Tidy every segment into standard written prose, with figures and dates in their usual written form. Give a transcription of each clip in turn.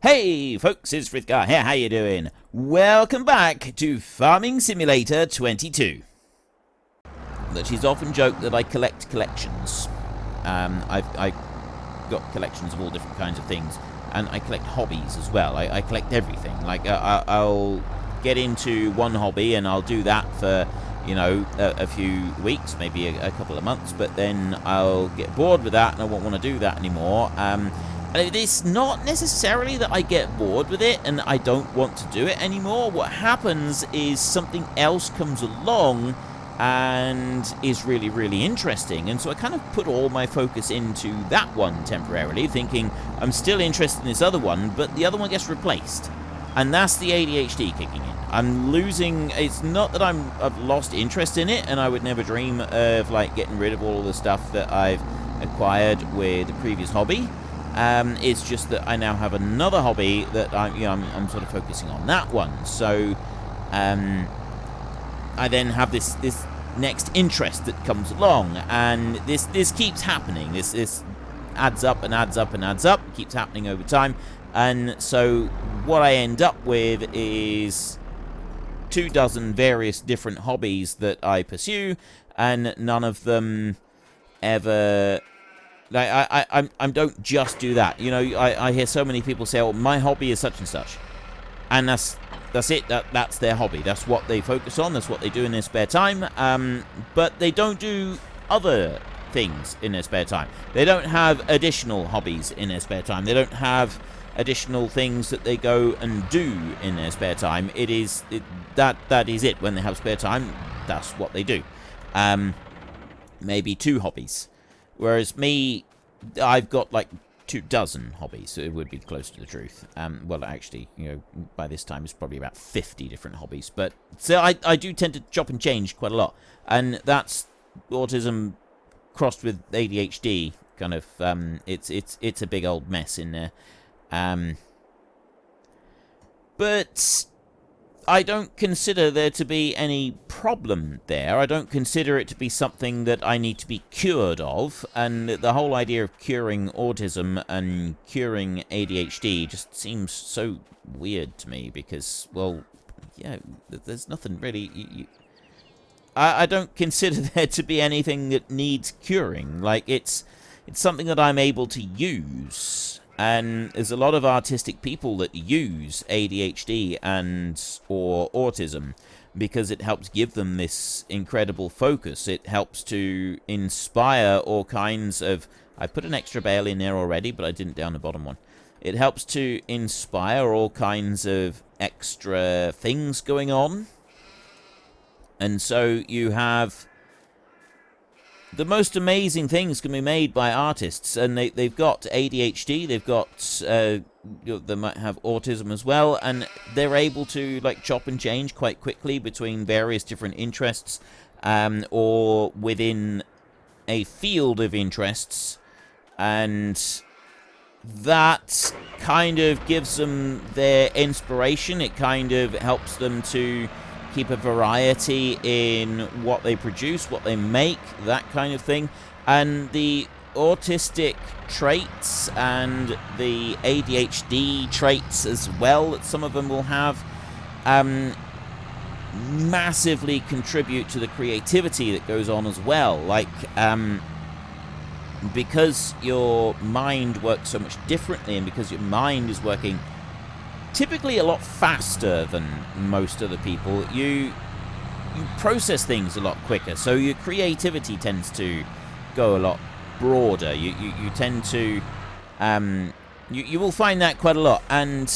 Hey folks, it's Frithgar here, how you doing? Welcome back to Farming Simulator 22. That is often joked that I collect collections. I've got collections of all different kinds of things, and I collect hobbies as well. I collect everything. Like, I'll get into one hobby and I'll do that for, you know, a few weeks, maybe a couple of months, but then I'll get bored with that and I won't want to do that anymore. It's not necessarily that I get bored with it and I don't want to do it anymore. What happens is something else comes along and is really, really interesting. And so I kind of put all my focus into that one temporarily, thinking I'm still interested in this other one, but the other one gets replaced. And that's the ADHD kicking in. I'm losing... It's not that I've lost interest in it, and I would never dream of, like, getting rid of all the stuff that I've acquired with the previous hobby. It's just that I now have another hobby that I'm sort of focusing on that one. So I then have this next interest that comes along, and this keeps happening. This adds up and adds up and adds up. It keeps happening over time, and so what I end up with is 24 various different hobbies that I pursue, and none of them ever. Like, I don't just do that. You know, I hear so many people say, oh, my hobby is such and such. And that's it. That's their hobby. That's what they focus on. That's what they do in their spare time. But they don't do other things in their spare time. They don't have additional hobbies in their spare time. They don't have additional things that they go and do in their spare time. That is it. When they have spare time, that's what they do. Maybe 2 hobbies. Whereas me, I've got like 24 hobbies, so it would be close to the truth. Well, actually, you know, by this time it's probably about 50 different hobbies. But so I do tend to chop and change quite a lot, and that's autism crossed with ADHD. Kind of, it's a big old mess in there. But I don't consider there to be any problem there. I don't consider it to be something that I need to be cured of. And the whole idea of curing autism and curing ADHD just seems so weird to me because, well, yeah, there's nothing really... I don't consider there to be anything that needs curing. Like, it's something that I'm able to use. And there's a lot of artistic people that use ADHD or autism because it helps give them this incredible focus. It helps to inspire all kinds of... I put an extra bale in there already, but I didn't down the bottom one. It helps to inspire all kinds of extra things going on. And so you have... The most amazing things can be made by artists, and they've got ADHD, they've got, they might have autism as well, and they're able to, like, chop and change quite quickly between various different interests, or within a field of interests, and that kind of gives them their inspiration. It kind of helps them to keep a variety in what they produce, what they make, that kind of thing. And the autistic traits and the ADHD traits as well that some of them will have massively contribute to the creativity that goes on as well. Like, because your mind works so much differently and because your mind is working typically a lot faster than most other people, you process things a lot quicker, so your creativity tends to go a lot broader. You tend to you will find that quite a lot. And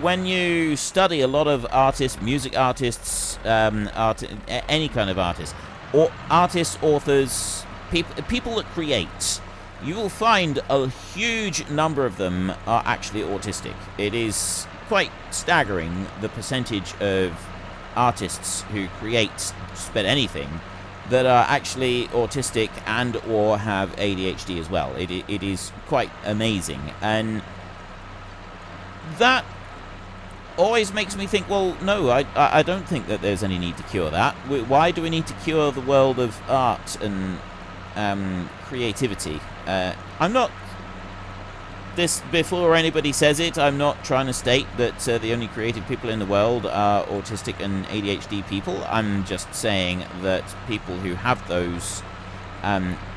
when you study a lot of artists, music artists, any kind of artists, or artists, authors, people that create, you will find a huge number of them are actually autistic. It is quite staggering, the percentage of artists who create just about anything that are actually autistic and or have ADHD as well. It is quite amazing. And that always makes me think, well, no, I don't think that there's any need to cure that. Why do we need to cure the world of art and creativity? I'm not this before anybody says it, I'm not trying to state that the only creative people in the world are autistic and ADHD people. I'm just saying that people who have those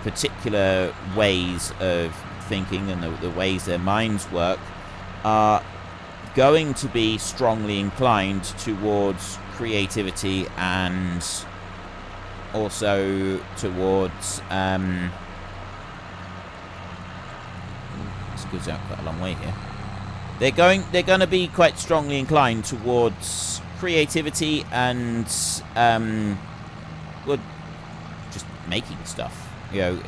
particular ways of thinking and the ways their minds work are going to be strongly inclined towards creativity and also towards this goes out quite a long way here. They're going to be quite strongly inclined towards creativity and well, just making stuff, you know,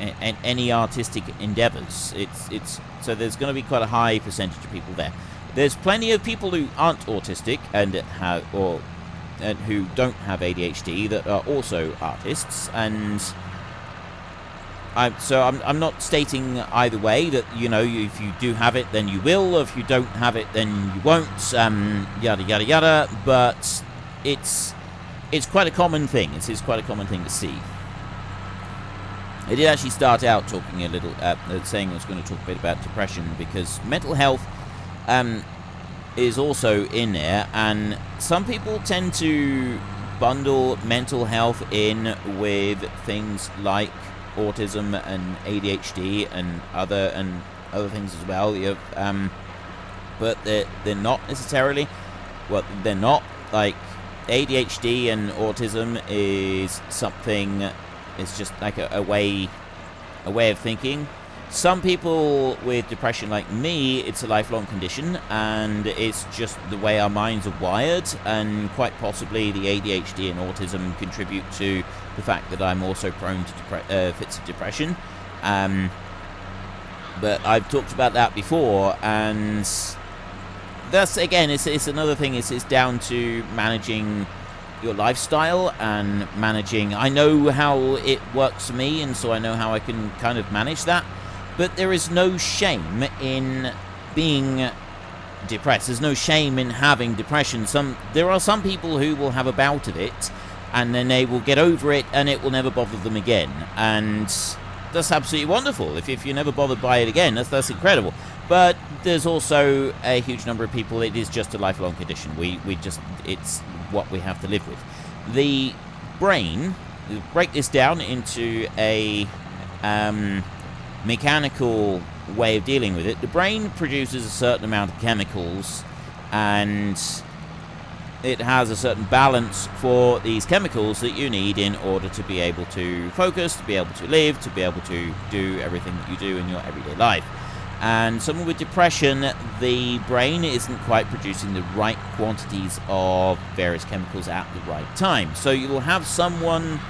any artistic endeavors. It's so there's going to be quite a high percentage of people there. There's plenty of people who aren't autistic and who don't have ADHD that are also artists, and I'm not stating either way that, you know, if you do have it then you will, or if you don't have it then you won't, yada yada yada. But it's quite a common thing. It's quite a common thing to see. I did actually start out talking a little, saying I was going to talk a bit about depression, because mental health is also in there, and some people tend to bundle mental health in with things like autism and ADHD and other things as well. But they're not necessarily. Well, they're not. Like, ADHD and autism is something. It's just like a way of thinking. Some people with depression, like me, it's a lifelong condition, and it's just the way our minds are wired, and quite possibly the ADHD and autism contribute to the fact that I'm also prone to fits of depression. But I've talked about that before, and that's, again, it's another thing. It's down to managing your lifestyle and managing. I know how it works for me, and so I know how I can kind of manage that. But there is no shame in being depressed. There's no shame in having depression. There are some people who will have a bout of it, and then they will get over it, and it will never bother them again. And that's absolutely wonderful. If you're never bothered by it again, that's incredible. But there's also a huge number of people, it is just a lifelong condition. It's what we have to live with. The brain, break this down into a mechanical way of dealing with it. The brain produces a certain amount of chemicals, and it has a certain balance for these chemicals that you need in order to be able to focus, to be able to live, to be able to do everything that you do in your everyday life. And someone with depression, the brain isn't quite producing the right quantities of various chemicals at the right time. So you'll have someone.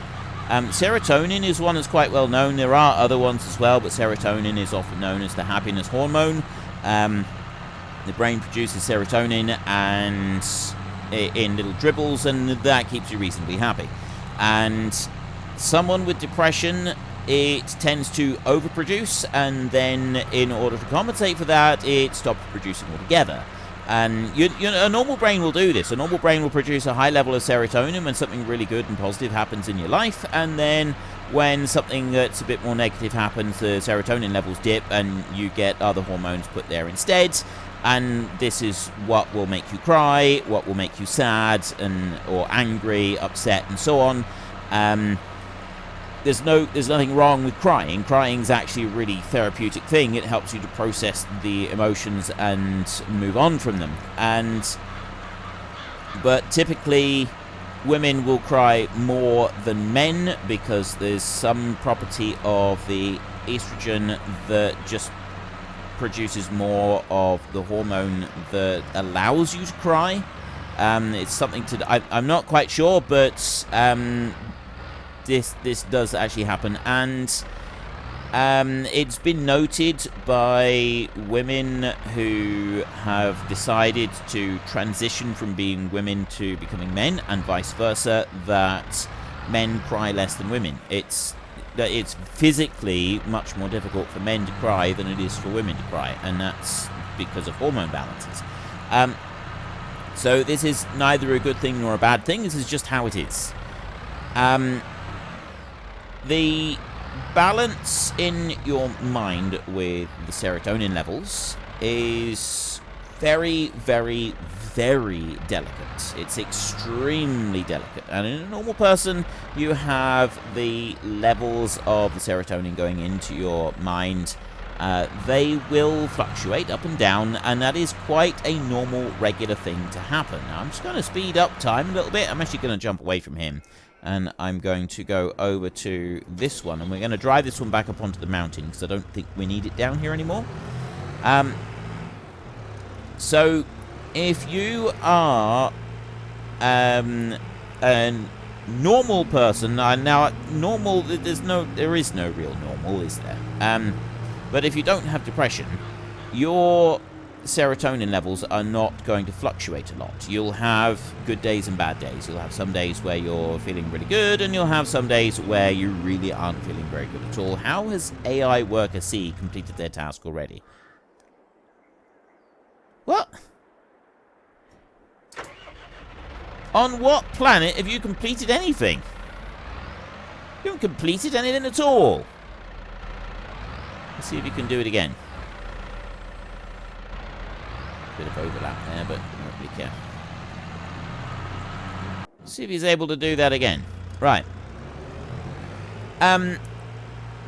Serotonin is one that's quite well known. There are other ones as well, but serotonin is often known as the happiness hormone. The brain produces serotonin and in little dribbles, and that keeps you reasonably happy. And someone with depression, it tends to overproduce, and then in order to compensate for that, it stops producing altogether. And a normal brain will do this. A normal brain will produce a high level of serotonin when something really good and positive happens in your life, and then when something that's a bit more negative happens, the serotonin levels dip, and you get other hormones put there instead. And this is what will make you cry, what will make you sad, or angry, upset, and so on. There's nothing wrong with crying. Crying's actually a really therapeutic thing. It helps you to process the emotions and move on from them. But typically, women will cry more than men, because there's some property of the estrogen that just produces more of the hormone that allows you to cry. It's something I'm not quite sure, but This does actually happen, and it's been noted by women who have decided to transition from being women to becoming men, and vice versa, that men cry less than women. It's physically much more difficult for men to cry than it is for women to cry, and that's because of hormone balances. So this is neither a good thing nor a bad thing. This is just how it is. The balance in your mind with the serotonin levels is very, very, very delicate. It's extremely delicate. And in a normal person, you have the levels of the serotonin going into your mind. They will fluctuate up and down, and that is quite a normal, regular thing to happen. Now, I'm just going to speed up time a little bit. I'm actually going to jump away from him, and I'm going to go over to this one, and we're going to drive this one back up onto the mountain, because I don't think we need it down here anymore. So, if you are a normal person, now normal, there is no real normal, is there? But if you don't have depression, your serotonin levels are not going to fluctuate a lot. You'll have good days and bad days. You'll have some days where you're feeling really good, and you'll have some days where you really aren't feeling very good at all. How has AI Worker C completed their task already? What? On what planet have you completed anything? You haven't completed anything at all. Let's see if you can do it again. Bit of overlap there, but I don't really care. See if he's able to do that again. Right.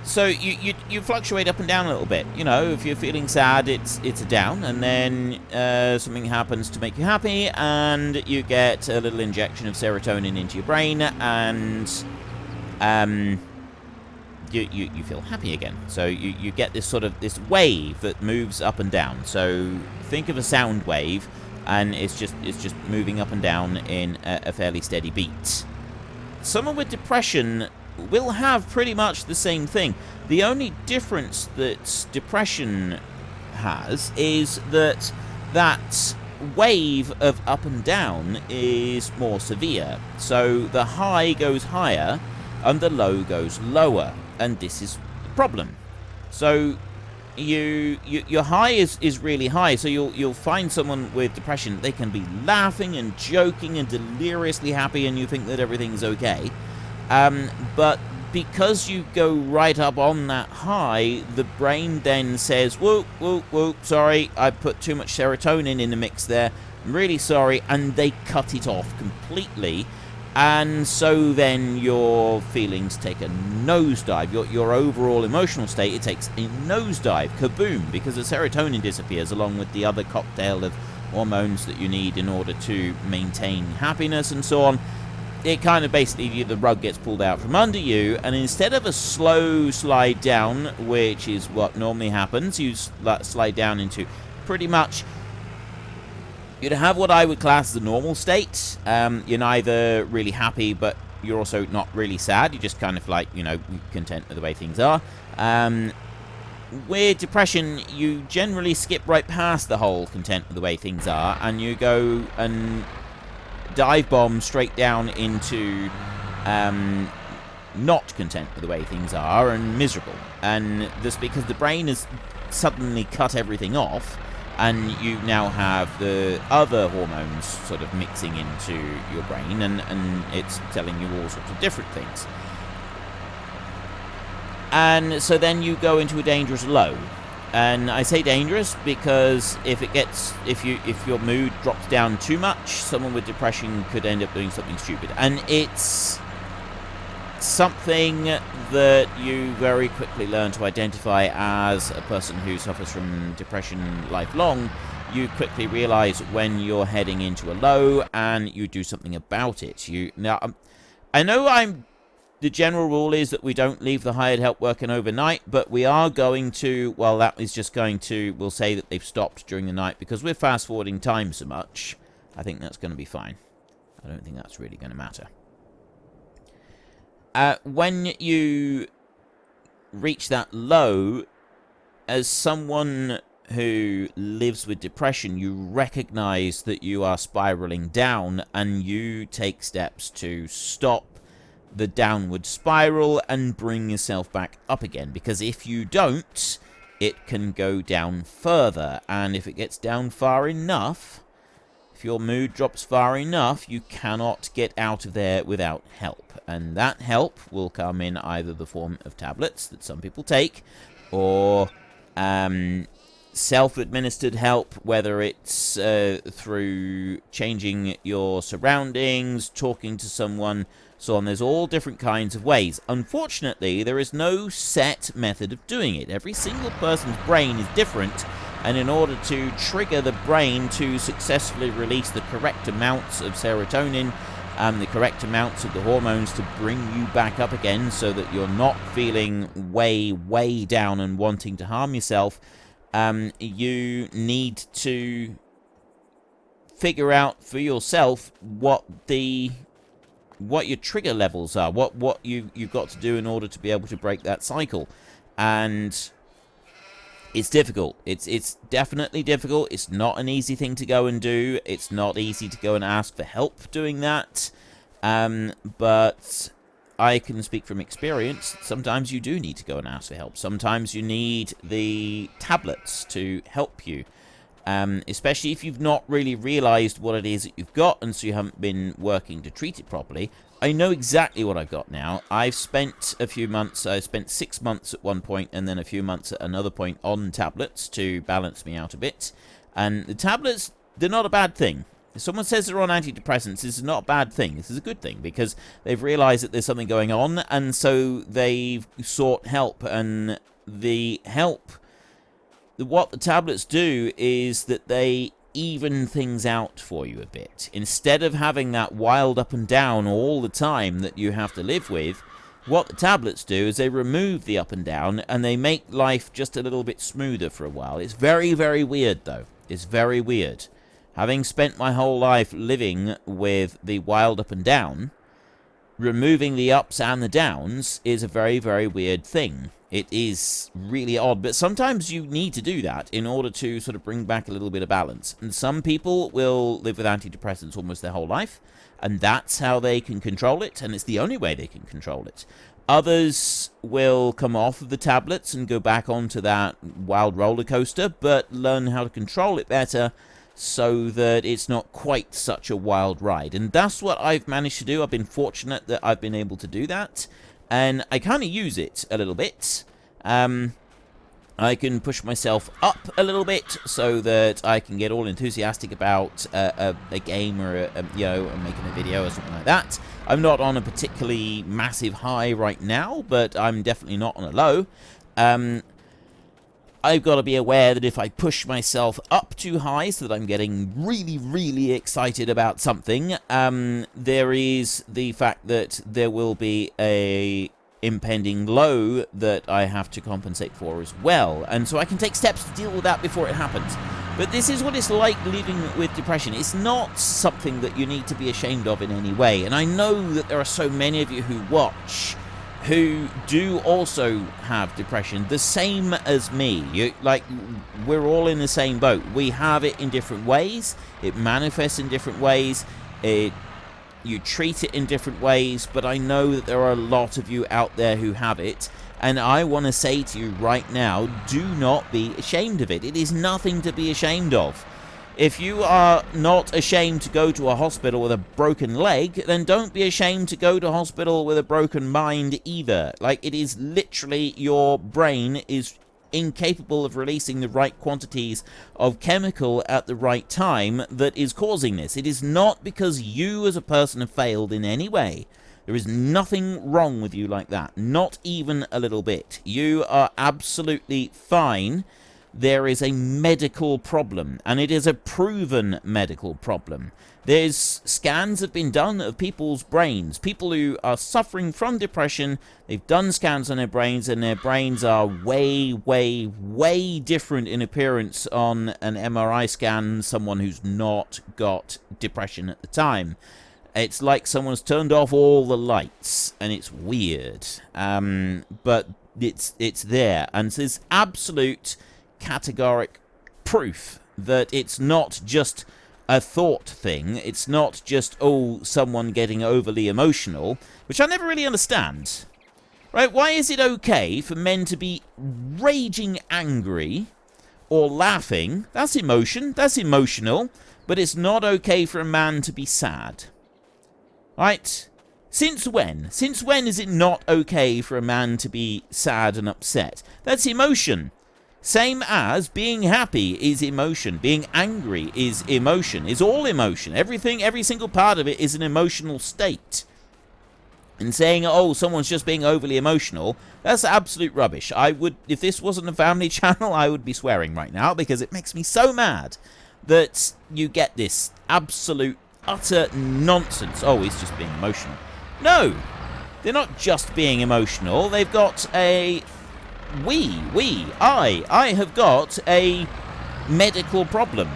So you fluctuate up and down a little bit. You know, if you're feeling sad, it's a down, and then something happens to make you happy, and you get a little injection of serotonin into your brain, and you feel happy again. So you get this sort of this wave that moves up and down. So think of a sound wave, and it's just moving up and down in a fairly steady beat. Someone with depression will have pretty much the same thing. The only difference that depression has is that wave of up and down is more severe. So the high goes higher and the low goes lower, and this is the problem. So your high is really high, so you'll find someone with depression, they can be laughing and joking and deliriously happy, and you think that everything's okay. But because you go right up on that high, the brain then says, whoop, whoop, whoop, sorry, I put too much serotonin in the mix there, I'm really sorry, and they cut it off completely. And so then your feelings take a nosedive. Your overall emotional state, it takes a nosedive, kaboom, because the serotonin disappears along with the other cocktail of hormones that you need in order to maintain happiness and so on. It kind of basically, the rug gets pulled out from under you, and instead of a slow slide down, which is what normally happens, you slide down into pretty much, you'd have what I would class as the normal state. You're neither really happy, but you're also not really sad. You're just kind of like, you know, content with the way things are. With depression, you generally skip right past the whole content with the way things are, and you go and dive bomb straight down into not content with the way things are and miserable. And that's because the brain has suddenly cut everything off, and you now have the other hormones sort of mixing into your brain, and it's telling you all sorts of different things. And so then you go into a dangerous low. And I say dangerous because if your mood drops down too much, someone with depression could end up doing something stupid. And it's something that you very quickly learn to identify as a person who suffers from depression lifelong. You quickly realize when you're heading into a low, and you do something about it. I know the general rule is that we don't leave the hired help working overnight, but we are going to, well, that is just going to, we'll say that they've stopped during the night because we're fast-forwarding time so much. I think that's going to be fine. I don't think that's really going to matter. When you reach that low, as someone who lives with depression, you recognize that you are spiraling down, and you take steps to stop the downward spiral and bring yourself back up again, because if you don't, it can go down further, and if it gets down far enough, if your mood drops far enough, you cannot get out of there without help, and that help will come in either the form of tablets that some people take, or self-administered help, whether it's through changing your surroundings, talking to someone, so on. There's all different kinds of ways. Unfortunately, there is no set method of doing it. Every single person's brain is different, and in order to trigger the brain to successfully release the correct amounts of serotonin and the correct amounts of the hormones to bring you back up again so that you're not feeling way down and wanting to harm yourself, you need to figure out for yourself what your trigger levels are, what you've got to do in order to be able to break that cycle. And it's difficult. It's definitely difficult. It's not an easy thing to go and do. It's not easy to go and ask for help doing that. But I can speak from experience. Sometimes you do need to go and ask for help. Sometimes you need the tablets to help you. Especially if you've not really realized what it is that you've got, and so you haven't been working to treat it properly. I know exactly what I've got now. I've spent a few months, I spent 6 months at one point, and then a few months at another point on tablets to balance me out a bit. And the tablets, they're not a bad thing. If someone says they're on antidepressants, this is not a bad thing. This is a good thing, because they've realized that there's something going on, and so they've sought help. And the help, what the tablets do is that they even things out for you a bit. Instead of having that wild up and down all the time that you have to live with, what the tablets do is they remove the up and down, and they make life just a little bit smoother for a while. It's very, very weird, though. It's very weird. Having spent my whole life living with the wild up and down, removing the ups and the downs is a very, very weird thing. It is really odd, but sometimes you need to do that in order to sort of bring back a little bit of balance. And some people will live with antidepressants almost their whole life, and that's how they can control it, and it's the only way they can control it. Others will come off of the tablets and go back onto that wild roller coaster, but learn how to control it better so that it's not quite such a wild ride. And that's what I've managed to do. I've been fortunate that I've been able to do that. And I kind of use it a little bit. I can push myself up a little bit so that I can get all enthusiastic about a game or making a video or something like that. I'm not on a particularly massive high right now, but I'm definitely not on a low. I've got to be aware that if I push myself up too high so that I'm getting really, really excited about something, there is the fact that there will be a impending low that I have to compensate for as well. And so I can take steps to deal with that before it happens. But this is what it's like living with depression. It's not something that you need to be ashamed of in any way. And I know that there are so many of you who watch who do also have depression, the same as me. We're all in the same boat. We have it in different ways. It manifests in different ways. You treat it in different ways, but I know that there are a lot of you out there who have it, and I want to say to you right now, do not be ashamed of it. It is nothing to be ashamed of. If you are not ashamed to go to a hospital with a broken leg, then don't be ashamed to go to a hospital with a broken mind either. It is literally your brain is incapable of releasing the right quantities of chemical at the right time that is causing this. It is not because you as a person have failed in any way. There is nothing wrong with you like that. Not even a little bit. You are absolutely fine. There is a medical problem, and it is a proven medical problem. There's scans have been done of people's brains. People who are suffering from depression, they've done scans on their brains, and their brains are way, way, way different in appearance on an MRI scan than someone who's not got depression at the time. It's like someone's turned off all the lights, and it's weird. But it's there, and there's absolute categoric proof that it's not just a thought thing. It's not just, someone getting overly emotional, which I never really understand. Right? Why is it okay for men to be raging angry or laughing? That's emotion. That's emotional. But it's not okay for a man to be sad. Right? Since when? Since when is it not okay for a man to be sad and upset? That's emotion. Same as being happy is emotion, being angry is emotion, is all emotion. Everything, every single part of it is an emotional state. And saying, oh, someone's just being overly emotional, that's absolute rubbish. I would, if this wasn't a family channel, I would be swearing right now, because it makes me so mad that you get this absolute, utter nonsense. Oh, he's just being emotional. No, they're not just being emotional. They've got a... I have got a medical problem.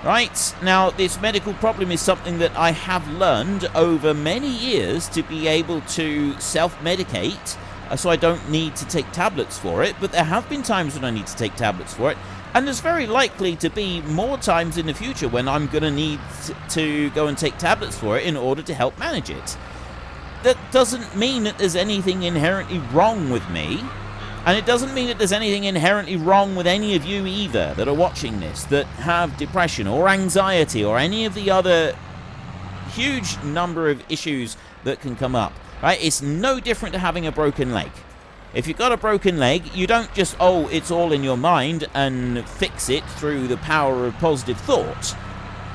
Right? Now, this medical problem is something that I have learned over many years to be able to self-medicate, so I don't need to take tablets for it, but there have been times when I need to take tablets for it, and there's very likely to be more times in the future when I'm going to need to go and take tablets for it in order to help manage it. That doesn't mean that there's anything inherently wrong with me. And it doesn't mean that there's anything inherently wrong with any of you either that are watching this, that have depression or anxiety or any of the other huge number of issues that can come up. Right? It's no different to having a broken leg. If you've got a broken leg, you don't just, oh, it's all in your mind and fix it through the power of positive thought.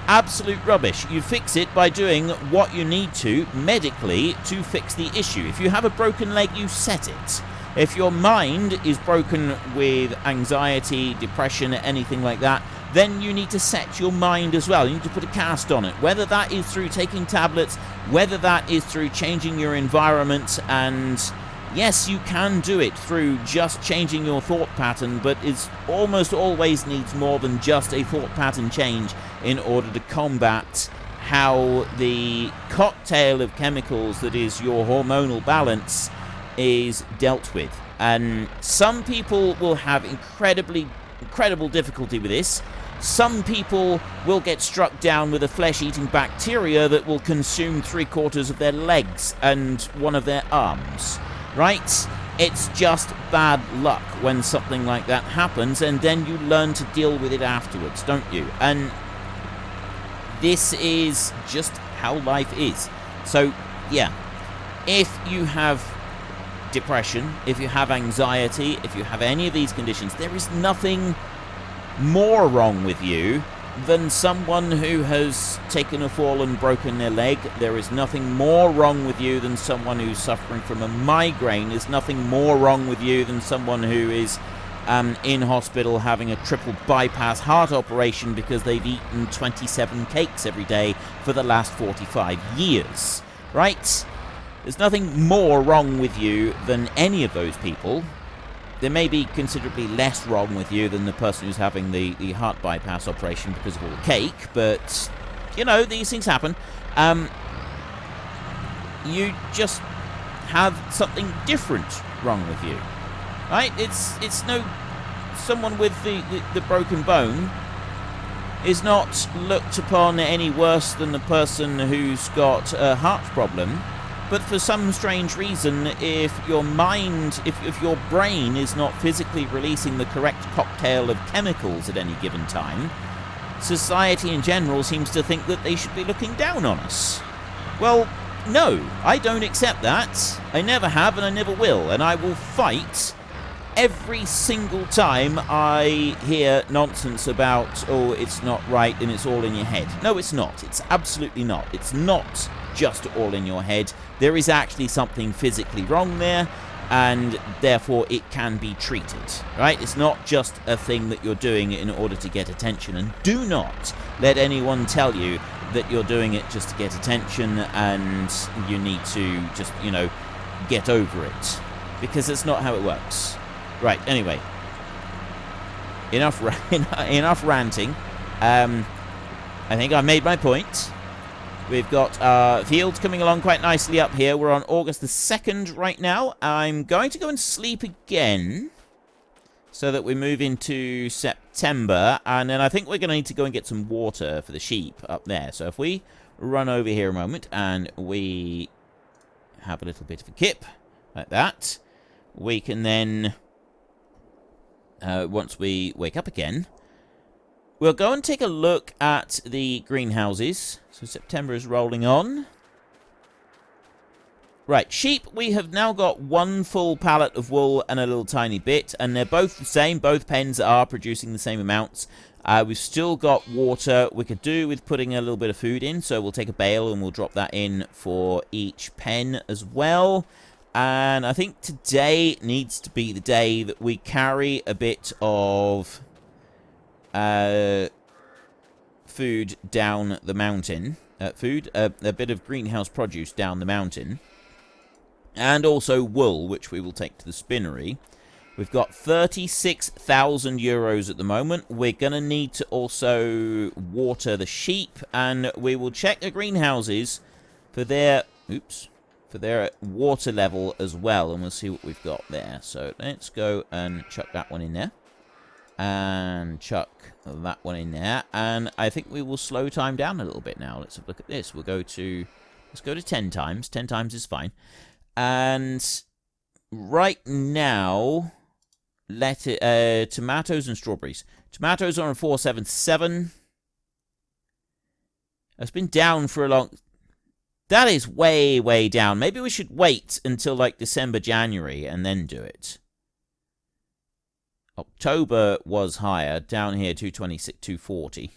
Absolute rubbish. You fix it by doing what you need to medically to fix the issue. If you have a broken leg, you set it. If your mind is broken with anxiety, depression, anything like that, then you need to set your mind as well. You need to put a cast on it. Whether that is through taking tablets, whether that is through changing your environment, and yes, you can do it through just changing your thought pattern, but it almost always needs more than just a thought pattern change in order to combat how the cocktail of chemicals that is your hormonal balance is dealt with. And some people will have incredible difficulty with this. Some people will get struck down with a flesh-eating bacteria that will consume 3/4 of their legs and one of their arms. Right? It's just bad luck when something like that happens, and then you learn to deal with it afterwards, don't you? And this is just how life is. So, yeah, if you have depression, if you have anxiety, if you have any of these conditions, there is nothing more wrong with you than someone who has taken a fall and broken their leg. There is nothing more wrong with you than someone who's suffering from a migraine. There's nothing more wrong with you than someone who is in hospital having a triple bypass heart operation because they've eaten 27 cakes every day for the last 45 years. Right? There's nothing more wrong with you than any of those people. There may be considerably less wrong with you than the person who's having the heart bypass operation because of all the cake, but, you know, these things happen. You just have something different wrong with you, right? It's no... Someone with the broken bone is not looked upon any worse than the person who's got a heart problem. But for some strange reason, if your mind, if your brain is not physically releasing the correct cocktail of chemicals at any given time, society in general seems to think that they should be looking down on us. Well, no, I don't accept that. I never have and I never will, and I will fight every single time I hear nonsense about, oh, it's not right and it's all in your head. No, it's not. It's absolutely not. It's not just all in your head. There is actually something physically wrong there, and therefore it can be treated, right? It's not just a thing that you're doing in order to get attention, and do not let anyone tell you that you're doing it just to get attention and you need to just, you know, get over it, because that's not how it works. Right, anyway, enough ranting. I think I've made my point. We've got fields coming along quite nicely up here. We're on August the 2nd right now. I'm going to go and sleep again so that we move into September. And then I think we're going to need to go and get some water for the sheep up there. So if we run over here a moment and we have a little bit of a kip like that, we can then, once we wake up again, we'll go and take a look at the greenhouses. So September is rolling on. Right, sheep, we have now got one full pallet of wool and a little tiny bit, and they're both the same. Both pens are producing the same amounts. We've still got water. We could do with putting a little bit of food in, so we'll take a bale and we'll drop that in for each pen as well. And I think today needs to be the day that we carry a bit of food down the mountain. A bit of greenhouse produce down the mountain. And also wool, which we will take to the spinnery. We've got 36,000 euros at the moment. We're going to need to also water the sheep, and we will check the greenhouses for their water level as well, and we'll see what we've got there. So let's go and chuck that one in there. And chuck that one in there. And I think we will slow time down a little bit now. Let's have a look at this. Let's go to 10 times. 10 times is fine. And right now, tomatoes and strawberries. Tomatoes are on 477. It's been down for a long... That is way, way down. Maybe we should wait until like December, January, and then do it. October was higher. Down here, 226, 240.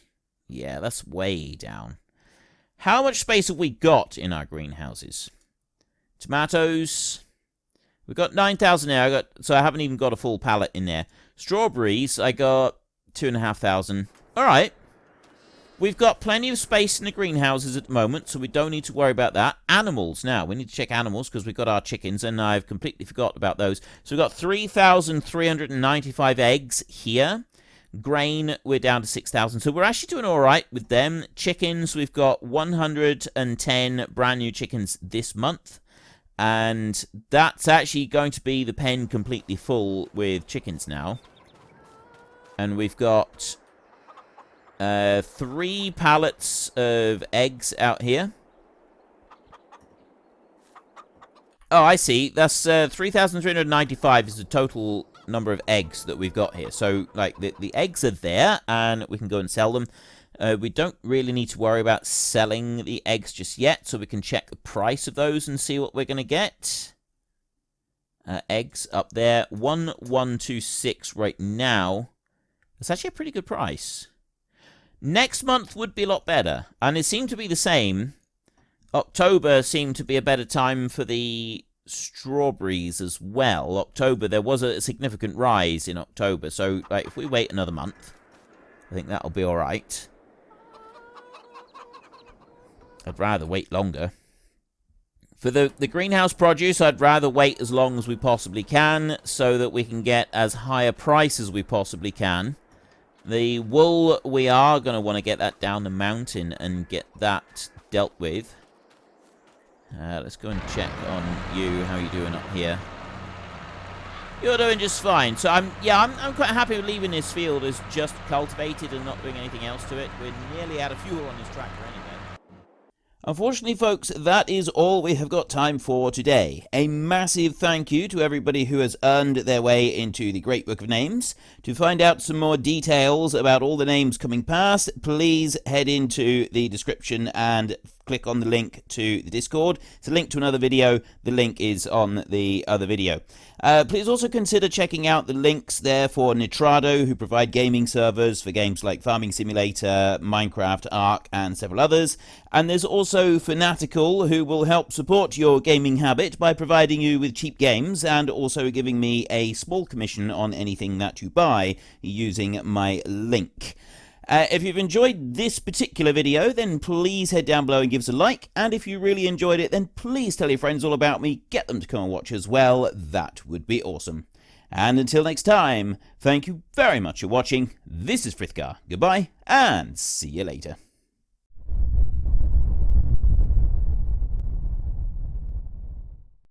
Yeah, that's way down. How much space have we got in our greenhouses? Tomatoes. We've got 9,000 there. So I haven't even got a full pallet in there. Strawberries, I got 2,500. All right. We've got plenty of space in the greenhouses at the moment, so we don't need to worry about that. Animals. Now, we need to check animals because we've got our chickens, and I've completely forgot about those. So we've got 3,395 eggs here. Grain, we're down to 6,000. So we're actually doing all right with them. Chickens, we've got 110 brand new chickens this month. And that's actually going to be the pen completely full with chickens now. And we've got 3 pallets of eggs out here. Oh, I see. That's 3,395 is the total number of eggs that we've got here. So, like, the eggs are there, and we can go and sell them. We don't really need to worry about selling the eggs just yet, so we can check the price of those and see what we're going to get. Eggs up there, 1,126 right now. That's actually a pretty good price. Next month would be a lot better, and it seemed to be the same. October seemed to be a better time for the strawberries as well. October, there was a significant rise in October, so like, if we wait another month, I think that'll be all right. I'd rather wait longer. For the greenhouse produce, I'd rather wait as long as we possibly can so that we can get as high a price as we possibly can. The wool, we are going to want to get that down the mountain and get that dealt with. Let's go and check on you. How are you doing up here? You're doing just fine. So I'm quite happy with leaving this field as just cultivated and not doing anything else to it. We're nearly out of fuel on this tractor anyway. Unfortunately, folks, that is all we have got time for today. A massive thank you to everybody who has earned their way into the Great Book of Names. To find out some more details about all the names coming past, please head into the description and click on the link to the Discord. It's a link to another video. The link is on the other video. Please also consider checking out the links there for Nitrado, who provide gaming servers for games like Farming Simulator, Minecraft, Ark, and several others. And there's also Fanatical, who will help support your gaming habit by providing you with cheap games and also giving me a small commission on anything that you buy using my link. If you've enjoyed this particular video, then please head down below and give us a like. And if you really enjoyed it, then please tell your friends all about me. Get them to come and watch as well. That would be awesome. And until next time, thank you very much for watching. This is Frithgar. Goodbye, and see you later.